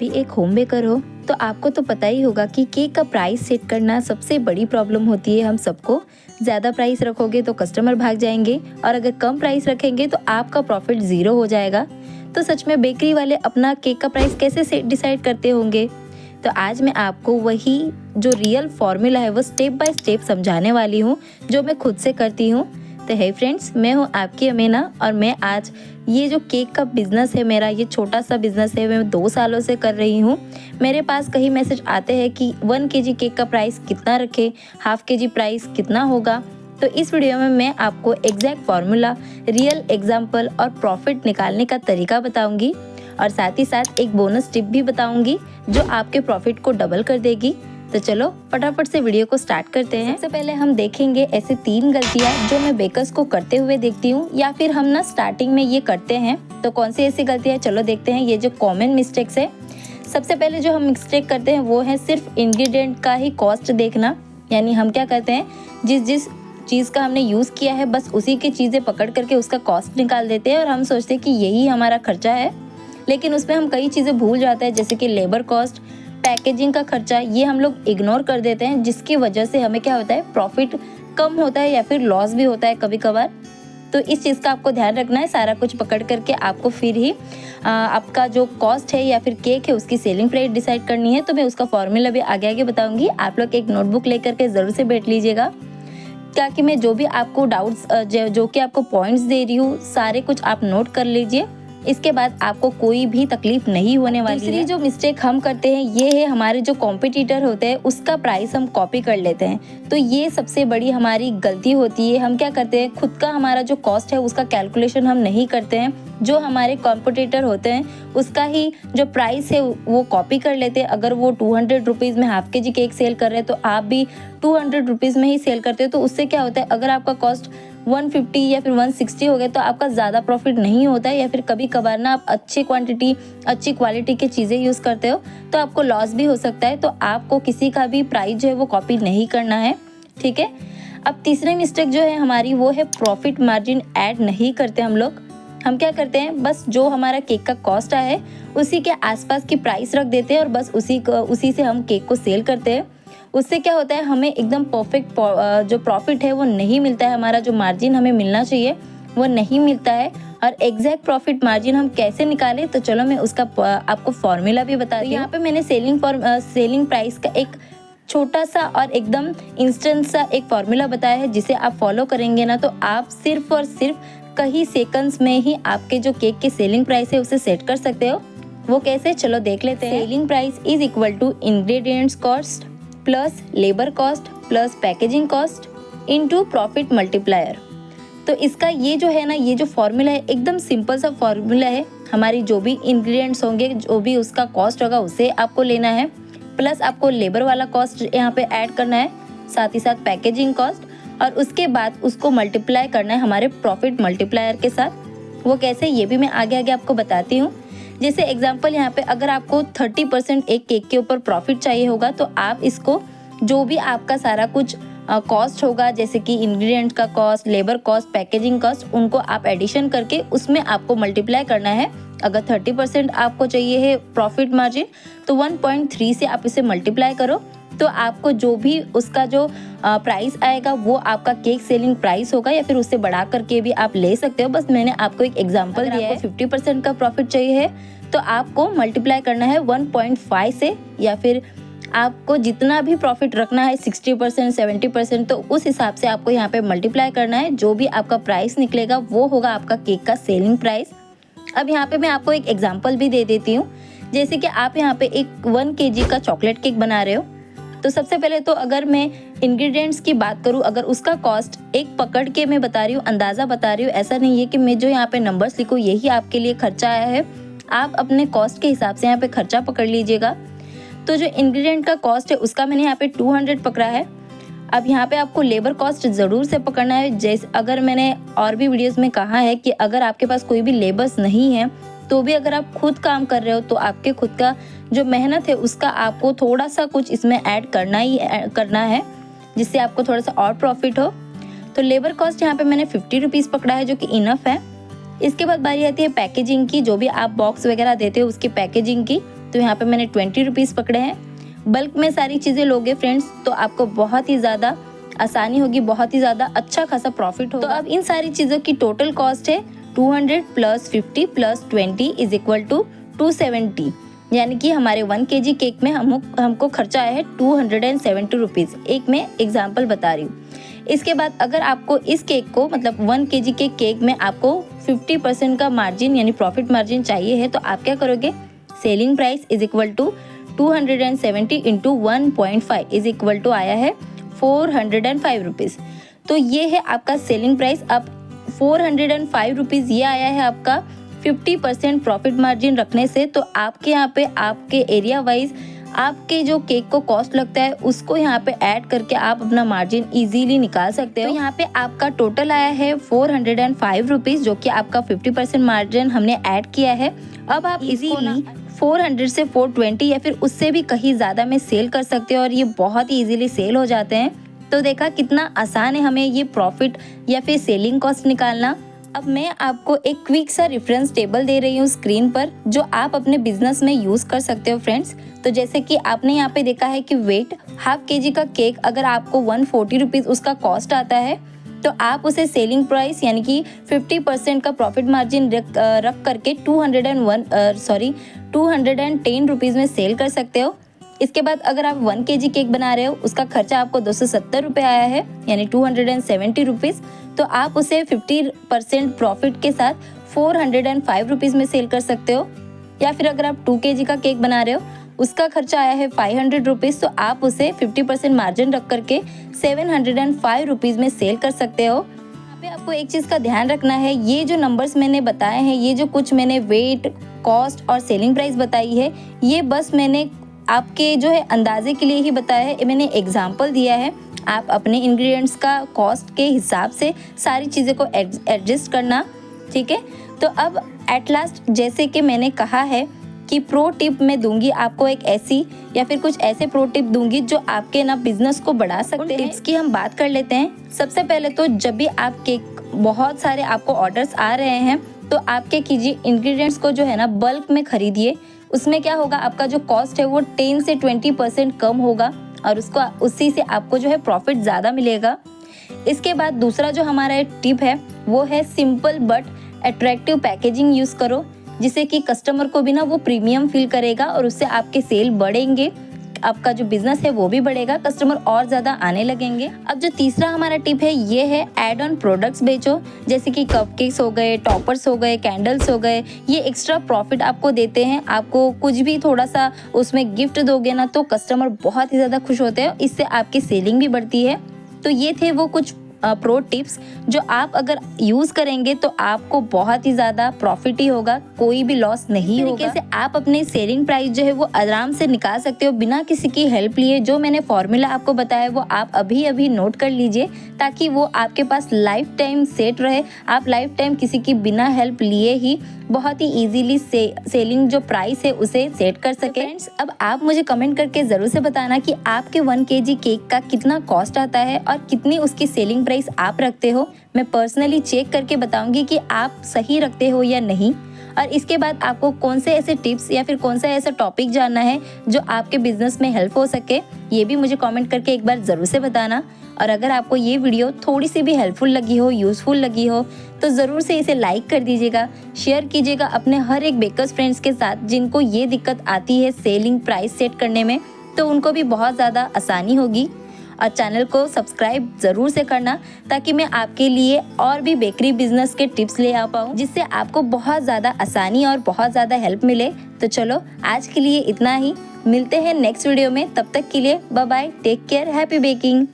भी एक home baker हो तो आपको तो पता ही होगा कि केक का प्राइस सेट करना सबसे बड़ी प्रॉब्लम होती है हम सबको। ज़्यादा प्राइस रखोगे तो कस्टमर भाग जाएंगे और अगर कम प्राइस रखेंगे तो आपका प्रॉफिट ज़ीरो हो जाएगा। तो सच में बेकरी वाले अपना केक का प्राइस कैसे डिसाइड करते होंगे? तो आज मैं आपको वही जो रियल फॉर्मूला है वो स्टेप बाय स्टेप समझाने वाली हूँ, जो मैं खुद से करती हूँ। तो हे फ्रेंड्स, मैं हूँ आपकी अमीना और मैं आज ये जो केक का बिज़नेस है मेरा, ये छोटा सा बिज़नेस है, मैं 2 सालों से कर रही हूँ। मेरे पास कई मैसेज आते हैं कि 1 केजी केक का प्राइस कितना रखें, हाफ केजी प्राइस कितना होगा। तो इस वीडियो में मैं आपको एग्जैक्ट फार्मूला, रियल एग्जाम्पल और प्रॉफिट निकालने का तरीका बताऊंगी और साथ ही साथ एक बोनस टिप भी बताऊंगी जो आपके प्रॉफिट को डबल कर देगी। तो चलो फटाफट से वीडियो को स्टार्ट करते हैं। सबसे पहले हम देखेंगे ऐसे 3 गलतियां जो मैं बेकर्स को करते हुए देखती हूँ या फिर हम ना स्टार्टिंग में ये करते हैं। तो कौन सी ऐसी गलतियां, चलो देखते हैं ये जो कॉमन मिस्टेक्स है। सबसे पहले जो हम मिस्टेक करते हैं वो है सिर्फ इंग्रेडिएंट का ही कॉस्ट देखना। यानी हम क्या करते हैं, जिस चीज़ का हमने यूज़ किया है बस उसी की चीज़ें पकड़ करके उसका कॉस्ट निकाल देते हैं और हम सोचते हैं कि यही हमारा खर्चा है। लेकिन उसमें हम कई चीज़ें भूल जाते हैं, जैसे कि लेबर कॉस्ट, पैकेजिंग का खर्चा, ये हम लोग इग्नोर कर देते हैं, जिसकी वजह से हमें क्या होता है, प्रॉफिट कम होता है या फिर लॉस भी होता है कभी कभार। तो इस चीज़ का आपको ध्यान रखना है। सारा कुछ पकड़ करके आपको फिर ही आपका जो कॉस्ट है या फिर केक है उसकी सेलिंग प्राइस डिसाइड करनी है। तो मैं उसका फॉर्मूला भी आगे आगे बताऊंगी। आप लोग एक नोटबुक लेकर के ज़रूर से बैठ लीजिएगा, ताकि मैं जो भी आपको डाउट्स जो कि आपको पॉइंट्स दे रही हूँ सारे कुछ आप नोट कर लीजिए। इसके बाद आपको कोई भी तकलीफ नहीं होने वाली है। दूसरी जो मिस्टेक हम करते हैं ये है, हमारे जो कॉम्पिटिटर होते हैं उसका प्राइस हम कॉपी कर लेते हैं। तो ये सबसे बड़ी हमारी गलती होती है। हम क्या करते हैं, खुद का हमारा जो कॉस्ट है उसका कैलकुलेशन हम नहीं करते हैं, जो हमारे कॉम्पिटिटर होते हैं उसका ही जो प्राइस है वो कॉपी कर लेते हैं। अगर वो 200 रुपीज़ में हाफ केजी केक सेल कर रहे हैं तो आप भी 200 रुपीज़ में ही सेल करते हो। तो उससे क्या होता है, अगर आपका कॉस्ट 150 या फिर 160 हो गए तो आपका ज़्यादा प्रॉफिट नहीं होता है, या फिर कभी कभार ना आप अच्छी क्वांटिटी, अच्छी क्वालिटी की चीज़ें यूज़ करते हो तो आपको लॉस भी हो सकता है। तो आपको किसी का भी प्राइस जो है वो कॉपी नहीं करना है, ठीक है। अब तीसरी मिस्टेक जो है हमारी वो है प्रॉफिट मार्जिन ऐड नहीं करते हम लोग। हम क्या करते हैं, बस जो हमारा केक का कॉस्ट आया है उसी के आसपास की प्राइस रख देते हैं और बस उसी से हम केक को सेल करते हैं। उससे क्या होता है, हमें एकदम परफेक्ट जो प्रॉफिट है वो नहीं मिलता है, हमारा जो मार्जिन हमें मिलना चाहिए वो नहीं मिलता है। और एग्जैक्ट प्रॉफिट मार्जिन हम कैसे निकालें, तो चलो मैं उसका आपको फॉर्मूला भी बता दूँ। यहाँ पे मैंने सेलिंग प्राइस का एक छोटा सा और एकदम इंस्टेंट सा एक फॉर्मूला बताया है, जिसे आप फॉलो करेंगे ना तो आप सिर्फ और सिर्फ कई सेकंड्स में ही आपके जो केक की सेलिंग प्राइस है उसे सेट कर सकते हो। वो कैसे, चलो देख लेते हैं। Selling price is equal to ingredients cost plus labour cost plus packaging cost into profit multiplier. तो इसका ये जो है ना, ये जो फॉर्मूला है एकदम सिंपल सा फॉर्मूला है। हमारी जो भी इंग्रेडिएंट्स होंगे, जो भी उसका कॉस्ट होगा उसे आपको लेना है, प्लस आपको लेबर वाला कॉस्ट यहाँ पे ऐड करना है, साथ ही साथ पैकेजिंग कॉस्ट, और उसके बाद उसको मल्टीप्लाई करना है हमारे प्रॉफिट मल्टीप्लायर के साथ। वो कैसे, ये भी मैं आगे आगे आपको बताती हूँ। जैसे एग्जांपल यहाँ पे अगर आपको 30% एक केक के ऊपर प्रॉफिट चाहिए होगा तो आप इसको जो भी आपका सारा कुछ कॉस्ट होगा, जैसे कि इंग्रेडिएंट का cost, labour cost, packaging cost, उनको आप एडिशन करके उसमें आपको मल्टीप्लाई करना है। अगर 30% आपको चाहिए है प्रॉफिट मार्जिन तो 1.3 से आप इसे मल्टीप्लाई करो, तो आपको जो भी उसका जो प्राइस आएगा वो आपका केक सेलिंग प्राइस होगा, या फिर उससे बढ़ा करके भी आप ले सकते हो। बस मैंने आपको एक एग्जांपल दिया है। 50% का प्रॉफिट चाहिए है तो आपको मल्टीप्लाई करना है 1.5 से, या फिर आपको जितना भी प्रॉफिट रखना है 60%, 70%, तो उस हिसाब से आपको यहाँ पे मल्टीप्लाई करना है। जो भी आपका प्राइस निकलेगा वो होगा आपका केक का सेलिंग प्राइस। अब यहाँ पे मैं आपको एक एग्जांपल भी दे देती हूँ। जैसे कि आप यहाँ पे एक 1 केजी का चॉकलेट केक बना रहे हो, तो सबसे पहले तो अगर मैं इंग्रेडिएंट्स की बात करूँ, अगर उसका कॉस्ट एक पकड़ के मैं बता रही हूँ, अंदाज़ा बता रही हूँ, ऐसा नहीं है कि मैं जो यहाँ पे नंबर्स लिखूँ यही आपके लिए खर्चा आया है। आप अपने कॉस्ट के हिसाब से यहाँ पे खर्चा पकड़ लीजिएगा। तो जो इंग्रेडिएंट का कॉस्ट है उसका मैंने यहाँ पे 200 पकड़ा है। अब यहाँ पे आपको लेबर कॉस्ट ज़रूर से पकड़ना है। जैसे अगर मैंने और भी वीडियोस में कहा है कि अगर आपके पास कोई भी लेबर्स नहीं है तो भी अगर आप खुद काम कर रहे हो तो आपके खुद का जो मेहनत है उसका आपको थोड़ा सा कुछ इसमें ऐड करना है, जिससे आपको थोड़ा सा और प्रॉफिट हो। तो लेबर कॉस्ट यहाँ पे मैंने 50 रुपीज़ पकड़ा है, जो कि इनफ है। इसके बाद बारी आती है पैकेजिंग की। जो भी आप बॉक्स वगैरह देते हो उसकी पैकेजिंग की, तो यहाँ पे मैंने 20 रुपीज़ पकड़े हैं। बल्क में सारी चीज़ें लोगे फ्रेंड्स तो आपको बहुत ही ज़्यादा आसानी होगी, बहुत ही ज़्यादा अच्छा खासा प्रॉफिट होगा। तो अब इन सारी चीज़ों की टोटल कॉस्ट है 200 + 50 + 20 = 270, यानी कि हमारे 1 kg केक में हमको खर्चा आया है 270 रुपीज़। एक मैं एग्जाम्पल बता रही हूँ। इसके बाद अगर आपको इस केक को मतलब 1 kg के केक में आपको 50% का मार्जिन यानी प्रॉफिट मार्जिन चाहिए है, तो आप क्या करोगे, सेलिंग प्राइस = 270 × 1.5 = आया है 405 रुपीज़। तो ये है आपका सेलिंग प्राइस। अब 405 रुपीज़ ये आया है आपका 50% प्रॉफिट मार्जिन रखने से। तो आपके यहाँ पे आपके एरिया वाइज आपके जो केक को कॉस्ट लगता है उसको यहाँ पे ऐड करके आप अपना मार्जिन इजीली निकाल सकते हो। तो यहाँ पे आपका टोटल आया है 405 रुपीज़, जो कि आपका 50% मार्जिन हमने ऐड किया है। अब आप इजीली 400 से 420 या फिर उससे भी कहीं ज़्यादा में सेल कर सकते हो और ये बहुत ही इजीली सेल हो जाते हैं। तो देखा कितना आसान है हमें ये प्रॉफिट या फिर सेलिंग कॉस्ट निकालना। अब मैं आपको एक क्विक सा रेफरेंस टेबल दे रही हूँ स्क्रीन पर, जो आप अपने बिजनेस में यूज़ कर सकते हो फ्रेंड्स। तो जैसे कि आपने यहाँ पे देखा है कि वेट ½ kg का केक अगर आपको 140 रुपीज़ उसका कॉस्ट आता है, तो आप उसे सेलिंग प्राइस यानी कि 50% का प्रॉफिट मार्जिन रख करके 210 रुपीज़ में सेल कर सकते हो। इसके बाद अगर आप 1 kg केक बना रहे हो, उसका खर्चा आपको 270 रुपये आया है यानी 270 रुपीज़, तो आप उसे 50% प्रॉफिट के साथ 405 रुपीज़ में सेल कर सकते हो। या फिर अगर आप 2 kg का केक बना रहे हो, उसका खर्चा आया है 500 रुपीज़, तो आप उसे 50% मार्जिन रख करके 705 रुपीज़ में सेल कर सकते हो। यहाँ पे आपको एक चीज़ का ध्यान रखना है, ये जो नंबर्स मैंने बताए हैं, ये जो कुछ मैंने वेट, कॉस्ट और सेलिंग प्राइस बताई है, ये बस मैंने आपके जो है अंदाजे के लिए ही बताया है, मैंने एग्जाम्पल दिया है। आप अपने इंग्रेडिएंट्स का कॉस्ट के हिसाब से सारी चीज़ें को एडजस्ट करना, ठीक है। तो अब एट लास्ट जैसे कि मैंने कहा है कि प्रो टिप मैं दूंगी आपको, एक ऐसी या फिर कुछ ऐसे प्रो टिप दूंगी जो आपके ना बिजनेस को बढ़ा सकते हैं। टिप्स की हम बात कर लेते हैं। सबसे पहले तो जब भी आप केक बहुत सारे आपको ऑर्डर्स आ रहे हैं, तो आप क्या कीजिए, इंग्रेडिएंट्स को जो है ना बल्क में खरीदिए। उसमें क्या होगा, आपका जो कॉस्ट है वो 10 से 20% कम होगा और उसी से आपको जो है प्रॉफिट ज़्यादा मिलेगा। इसके बाद दूसरा जो हमारा टिप है वो है simple but attractive packaging use करो, जिससे कि कस्टमर को भी ना वो प्रीमियम फील करेगा और उससे आपके सेल बढ़ेंगे, आपका जो बिजनेस है वो भी बढ़ेगा, कस्टमर और ज़्यादा आने लगेंगे। अब जो तीसरा हमारा टिप है ये है ऐड ऑन प्रोडक्ट्स बेचो, जैसे कि कपकेक्स हो गए, टॉपर्स हो गए, कैंडल्स हो गए। ये एक्स्ट्रा प्रॉफिट आपको देते हैं। आपको कुछ भी थोड़ा सा उसमें गिफ्ट दोगे ना तो कस्टमर बहुत ही ज़्यादा खुश होते हैं, इससे आपकी सेलिंग भी बढ़ती है। तो ये थे वो कुछ प्रो टिप्स जो आप अगर यूज़ करेंगे तो आपको बहुत ही ज़्यादा प्रॉफिट ही होगा, कोई भी लॉस नहीं होगा। तरीके से आप अपने सेलिंग प्राइस जो है वो आराम से निकाल सकते हो बिना किसी की हेल्प लिए। जो मैंने फॉर्मूला आपको बताया वो आप अभी अभी नोट कर लीजिए, ताकि वो आपके पास लाइफ टाइम सेट रहे। आप लाइफ टाइम किसी की बिना हेल्प लिए ही बहुत ही इजीली सेलिंग जो प्राइस है उसे सेट कर सके। फ्रेंड्स, अब आप मुझे कमेंट करके ज़रूर से बताना कि आपके 1 kg केक का कितना कॉस्ट आता है और कितनी उसकी सेलिंग प्राइस आप रखते हो। मैं पर्सनली चेक करके बताऊंगी कि आप सही रखते हो या नहीं। और इसके बाद आपको कौन से ऐसे टिप्स या फिर कौन सा ऐसा टॉपिक जानना है जो आपके बिजनेस में हेल्प हो सके, ये भी मुझे कमेंट करके एक बार ज़रूर से बताना। और अगर आपको ये वीडियो थोड़ी सी भी हेल्पफुल लगी हो, यूज़फुल लगी हो, तो ज़रूर से इसे लाइक कर दीजिएगा, शेयर कीजिएगा अपने हर एक बेकर्स फ्रेंड्स के साथ जिनको ये दिक्कत आती है सेलिंग प्राइस सेट करने में, तो उनको भी बहुत ज़्यादा आसानी होगी। और चैनल को सब्सक्राइब ज़रूर से करना, ताकि मैं आपके लिए और भी बेकरी बिजनेस के टिप्स ले आ पाऊँ, जिससे आपको बहुत ज़्यादा आसानी और बहुत ज़्यादा हेल्प मिले। तो चलो आज के लिए इतना ही, मिलते हैं नेक्स्ट वीडियो में। तब तक के लिए bye bye, take care, happy baking.